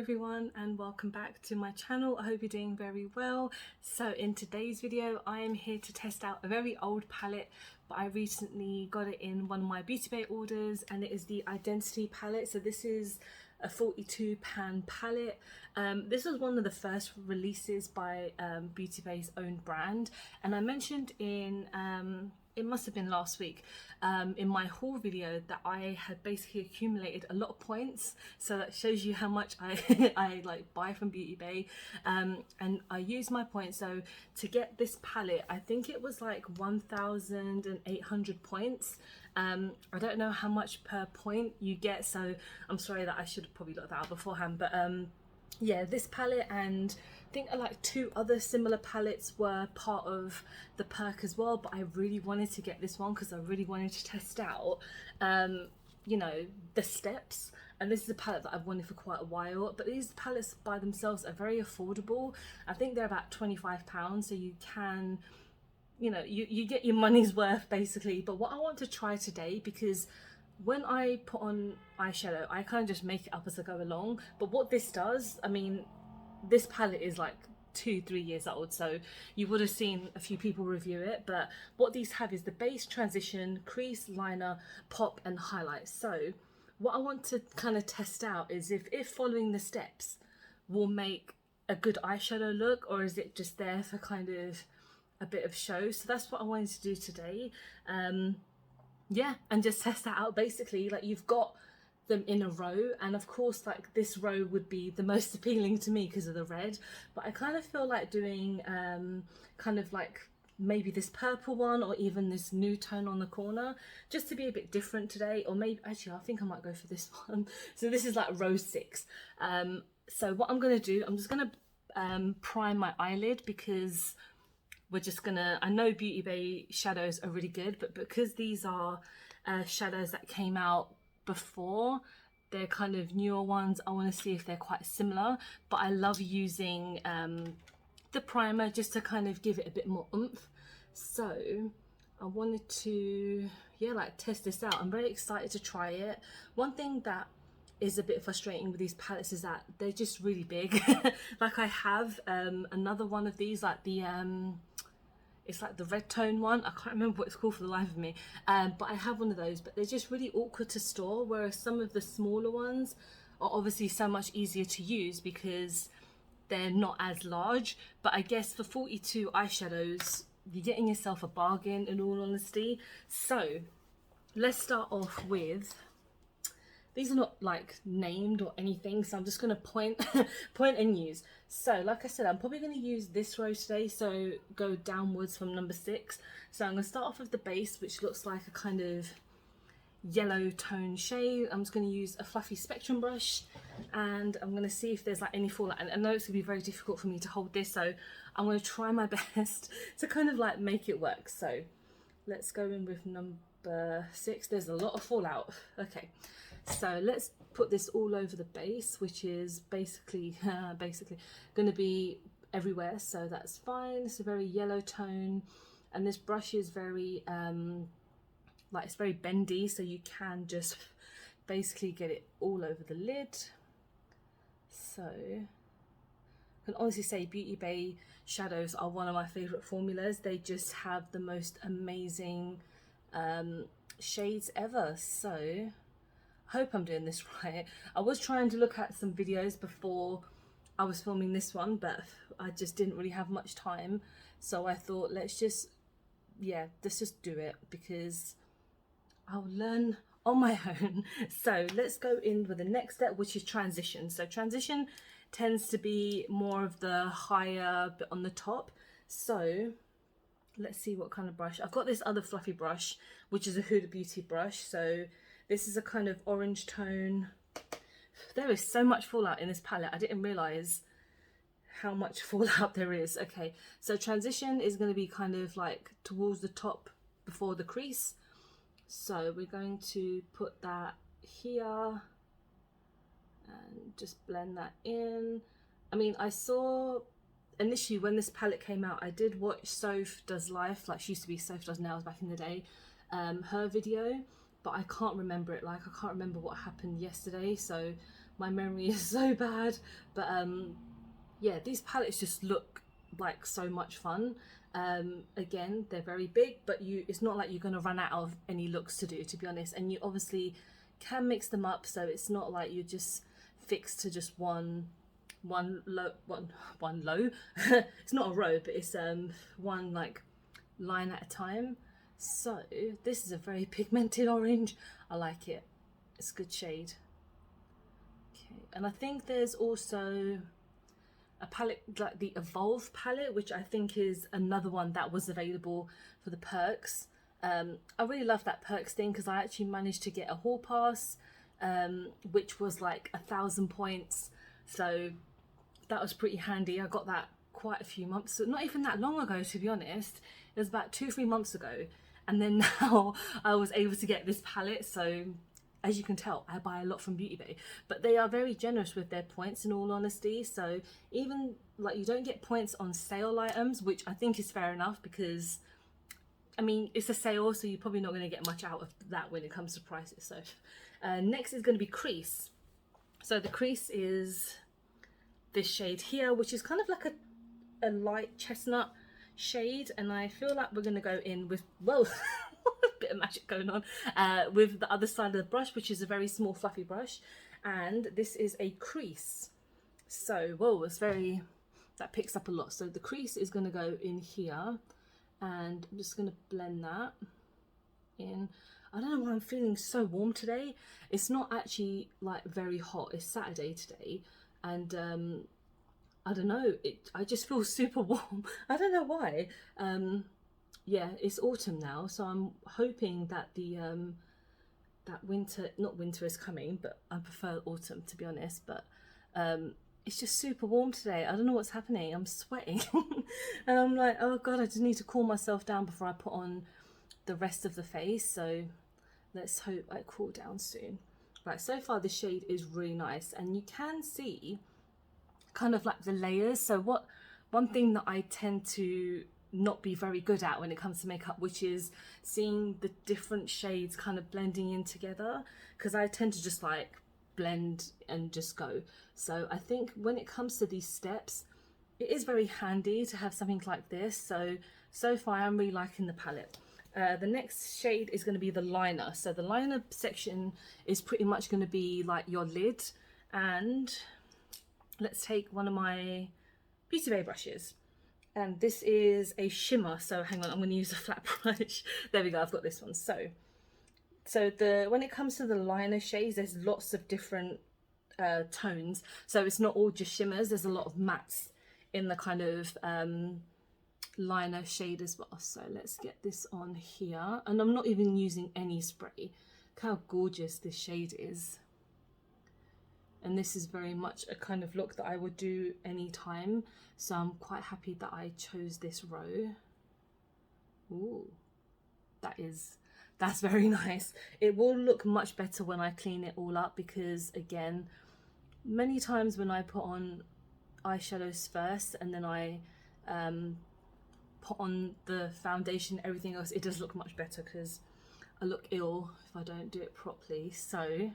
everyone and welcome back to my channel. I hope you're doing very well. So in today's video I am here to test out a very old palette, but I recently got it in one of my BeautyBay orders, and it is the Identity palette. So this is a 42 pan palette. This was one of the first releases by BeautyBay's own brand, and I mentioned in it must have been last week in my haul video that I had basically accumulated a lot of points, so that shows you how much I like buy from BeautyBay, and I use my points. So to get this palette, I think it was like 1,800 points. I don't know how much per point you get, so I'm sorry that I should have probably looked that up beforehand, but yeah, this palette and I think like two other similar palettes were part of the perk as well, but I really wanted to get this one because I really wanted to test out you know, the steps, and this is a palette that I've wanted for quite a while. But these palettes by themselves are very affordable. I think they're about £25, so you can, you know, you get your money's worth basically. But what I want to try today, because when I put on eyeshadow I kind of just make it up as I go along, but what this does, I mean, this palette is like 2-3 years old, so you would have seen a few people review it, but what these have is the base, transition, crease, liner, pop and highlight. So what I want to kind of test out is if following the steps will make a good eyeshadow look, or is it just there for kind of a bit of show. So that's what I wanted to do today. Yeah, and just test that out basically. Like, you've got them in a row, and of course like this row would be the most appealing to me because of the red, but I kind of feel like doing kind of like maybe this purple one, or even this new tone on the corner, just to be a bit different today. Or maybe actually I think I might go for this one. So this is like row 6. So what I'm gonna do, I'm just gonna prime my eyelid, because we're just gonna, I know BeautyBay shadows are really good, but because these are shadows that came out before, they're kind of newer ones, I want to see if they're quite similar. But I love using the primer just to kind of give it a bit more oomph. So I wanted to, yeah, like test this out. I'm very excited to try it. One thing that is a bit frustrating with these palettes is that they're just really big. Like I have another one of these, like the it's like the red tone one, I can't remember what it's called for the life of me, but I have one of those, but they're just really awkward to store, whereas some of the smaller ones are obviously so much easier to use because they're not as large. But I guess for 42 eyeshadows you're getting yourself a bargain, in all honesty. So let's start off with, these are not like named or anything, so I'm just going to point and use. So like I said, I'm probably going to use this row today, so go downwards from number 6. So I'm going to start off with the base, which looks like a kind of yellow tone shade. I'm just going to use a fluffy spectrum brush, and I'm going to see if there's like any fallout. And I know it's going to be very difficult for me to hold this, so I'm going to try my best to kind of like make it work. So let's go in with number 6. There's a lot of fallout. Okay. So let's put this all over the base, which is basically going to be everywhere, so that's fine. It's a very yellow tone, and this brush is very like, it's very bendy, so you can just basically get it all over the lid. So I can honestly say BeautyBay shadows are one of my favorite formulas. They just have the most amazing shades ever. So hope I'm doing this right. I was trying to look at some videos before I was filming this one, but I just didn't really have much time, so I thought let's just do it, because I'll learn on my own. So let's go in with the next step, which is transition. So transition tends to be more of the higher bit on the top. So let's see what kind of brush. I've got this other fluffy brush, which is a Huda Beauty brush. So this is a kind of orange tone. There is so much fallout in this palette. I didn't realise how much fallout there is. Okay, so transition is going to be kind of like towards the top before the crease. So we're going to put that here and just blend that in. I mean, I saw initially when this palette came out, I did watch Soph Does Life, like she used to be Soph Does Nails back in the day, her video, but I can't remember it. Like, I can't remember what happened yesterday, so My memory is so bad, but yeah, these palettes just look like so much fun. Again, they're very big, but it's not like you're going to run out of any looks to do, to be honest. And you obviously can mix them up, so it's not like you're just fixed to just one low. It's not a row, but it's one like line at a time. So this is a very pigmented orange. I like it. It's a good shade. Okay, and I think there's also a palette like the Evolve palette, which I think is another one that was available for the perks. I really love that perks thing because I actually managed to get a hall pass, which was like 1,000 points. So that was pretty handy. I got that quite a few months, not even that long ago, to be honest. It was about 2-3 months ago. And then now I was able to get this palette. So as you can tell, I buy a lot from BeautyBay, but they are very generous with their points, in all honesty. So even like you don't get points on sale items, which I think is fair enough because I mean it's a sale, so you're probably not going to get much out of that when it comes to prices. So next is going to be crease. So the crease is this shade here, which is kind of like a light chestnut shade, and I feel like we're going to go in with, well, a bit of magic going on with the other side of the brush, which is a very small fluffy brush, and this is a crease. So whoa, it's very, that picks up a lot. So the crease is going to go in here, and I'm just going to blend that in. I don't know why I'm feeling so warm today. It's not actually like very hot. It's Saturday today, and I don't know, I just feel super warm. I don't know why. Yeah, it's autumn now, so I'm hoping that the that winter, not winter is coming, but I prefer autumn, to be honest. But it's just super warm today. I don't know what's happening. I'm sweating. And I'm like, oh god, I just need to cool myself down before I put on the rest of the face. So let's hope I cool down soon. Right, so far the shade is really nice, and you can see kind of like the layers. So one thing that I tend to not be very good at when it comes to makeup, which is seeing the different shades kind of blending in together, because I tend to just like blend and just go. So I think when it comes to these steps, it is very handy to have something like this. So far I'm really liking the palette. The next shade is going to be the liner. So the liner section is pretty much going to be like your lid, and let's take one of my BeautyBay brushes, and this is a shimmer. So hang on, I'm going to use a flat brush. There we go, I've got this one. So when it comes to the liner shades, there's lots of different tones. So it's not all just shimmers. There's a lot of mattes in the kind of liner shade as well. So let's get this on here, and I'm not even using any spray. Look how gorgeous this shade is. And this is very much a kind of look that I would do anytime. So I'm quite happy that I chose this row. Ooh, that's very nice. It will look much better when I clean it all up, because again, many times when I put on eyeshadows first and then I put on the foundation, everything else, it does look much better because I look ill if I don't do it properly. So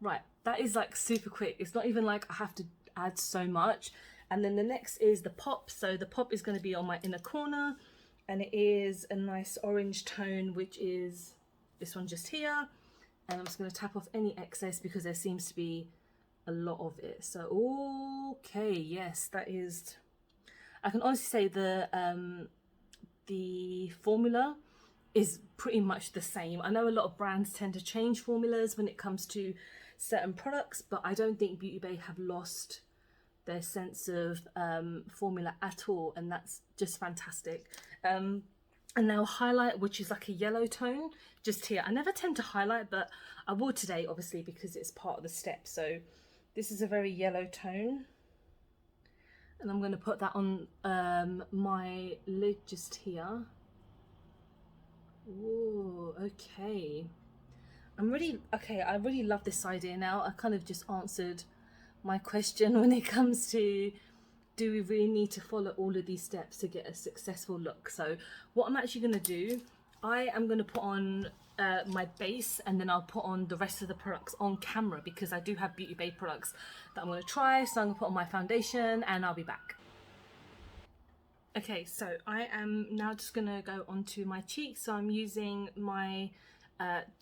right, that is like super quick. It's not even like I have to add so much. And then the next is the pop. So the pop is going to be on my inner corner, and it is a nice orange tone, which is this one just here. And I'm just going to tap off any excess because there seems to be a lot of it. So okay, yes, that is, I can honestly say the formula is pretty much the same. I know a lot of brands tend to change formulas when it comes to certain products, but I don't think BeautyBay have lost their sense of formula at all, and that's just fantastic. And now highlight, which is like a yellow tone just here. I never tend to highlight, but I will today, obviously, because it's part of the step. So this is a very yellow tone, and I'm going to put that on my lid just here. Ooh, okay. I really love this idea now. I kind of just answered my question when it comes to, do we really need to follow all of these steps to get a successful look? So what I'm actually going to do, I am going to put on my base, and then I'll put on the rest of the products on camera because I do have BeautyBay products that I'm going to try. So I'm going to put on my foundation and I'll be back. Okay, so I am now just going to go onto my cheeks. So I'm using my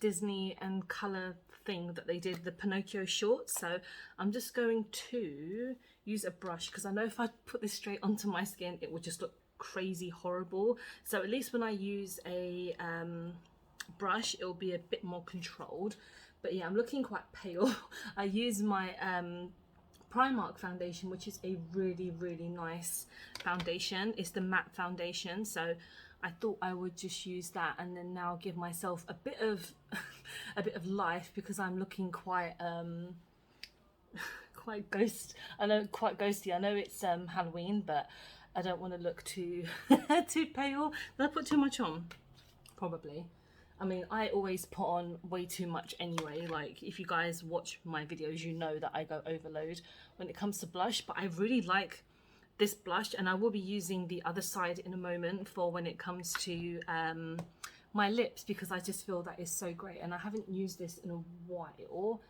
Disney and colour thing that they did, the Pinocchio shorts. So I'm just going to use a brush because I know if I put this straight onto my skin it will just look crazy horrible. So at least when I use a brush it will be a bit more controlled. But yeah, I'm looking quite pale. I use my Primark foundation, which is a really nice foundation. It's the matte foundation, so I thought I would just use that and then now give myself a bit of a bit of life because I'm looking quite quite quite ghosty. I know it's Halloween, but I don't want to look too too pale. Did I put too much on? Probably. I mean, I always put on way too much anyway. Like, if you guys watch my videos, you know that I go overload when it comes to blush. But I really like this blush, and I will be using the other side in a moment for when it comes to my lips, because I just feel that is so great. And I haven't used this in a while.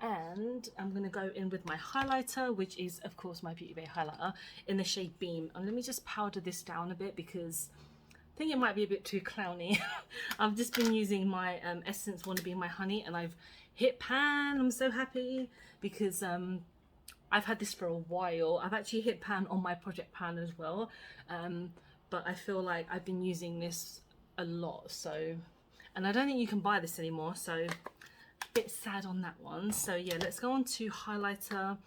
And I'm going to go in with my highlighter, which is, of course, my BeautyBay highlighter in the shade Beam. And let me just powder this down a bit because I think it might be a bit too clowny. I've just been using my Essence Wanna Be My Honey, and I've hit pan. I'm so happy because I've had this for a while. I've actually hit pan on my project pan as well, but I feel like I've been using this a lot. So, and I don't think you can buy this anymore, so a bit sad on that one. So yeah, let's go on to highlighter.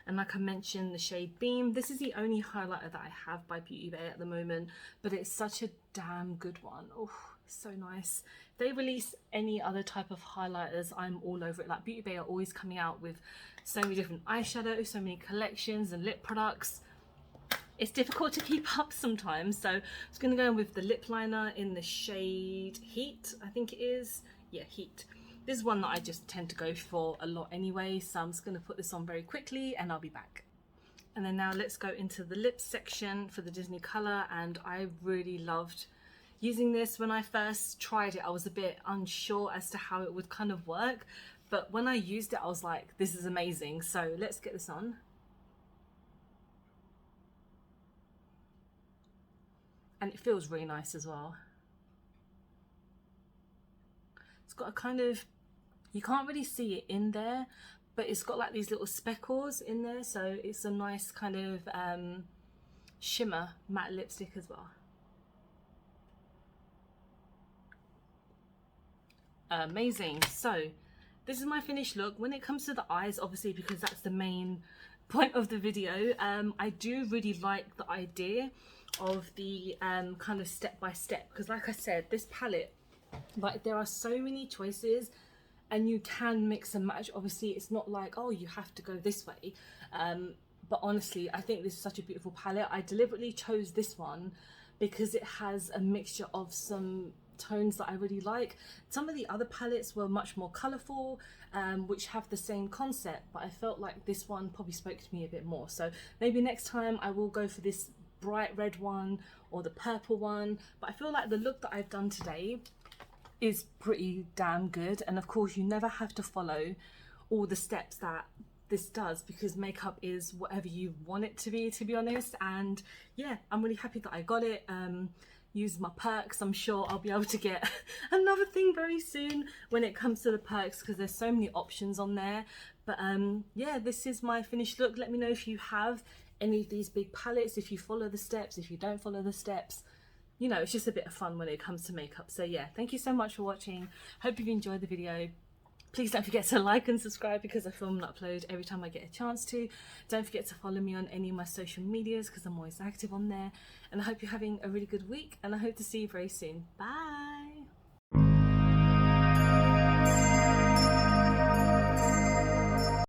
And like I mentioned, the shade Beam. This is the only highlighter that I have by BeautyBay at the moment, but it's such a damn good one. Oh, so nice. If they release any other type of highlighters, I'm all over it. Like, BeautyBay are always coming out with so many different eyeshadows, so many collections and lip products. It's difficult to keep up sometimes. So I'm just going to go in with the lip liner in the shade Heat, I think it is. Yeah, Heat. This is one that I just tend to go for a lot anyway, so I'm just going to put this on very quickly and I'll be back. And then now let's go into the lips section for the Disney colour, and I really loved using this. When I first tried it, I was a bit unsure as to how it would kind of work, but when I used it I was like, this is amazing. So let's get this on. And it feels really nice as well. It's got a kind of, you can't really see it in there, but it's got like these little speckles in there, so it's a nice kind of shimmer matte lipstick as well. Amazing. So this is my finished look. When it comes to the eyes, obviously, because that's the main point of the video, I do really like the idea of the kind of step by step, because like I said, this palette, like, there are so many choices and you can mix and match. Obviously it's not like, oh, you have to go this way, but honestly I think this is such a beautiful palette. I deliberately chose this one because it has a mixture of some tones that I really like. Some of the other palettes were much more colourful, which have the same concept, but I felt like this one probably spoke to me a bit more. So maybe next time I will go for this bright red one or the purple one, but I feel like the look that I've done today is pretty damn good. And of course you never have to follow all the steps that this does, because makeup is whatever you want it to be honest. And yeah, I'm really happy that I got it. Use my perks. I'm sure I'll be able to get another thing very soon when it comes to the perks, because there's so many options on there. But yeah, this is my finished look. Let me know if you have any of these big palettes, if you follow the steps, if you don't follow the steps. You know, it's just a bit of fun when it comes to makeup. So yeah, thank you so much for watching. Hope you've enjoyed the video. Please don't forget to like and subscribe, because I film and upload every time I get a chance to. Don't forget to follow me on any of my social medias, because I'm always active on there. And I hope you're having a really good week, and I hope to see you very soon. Bye.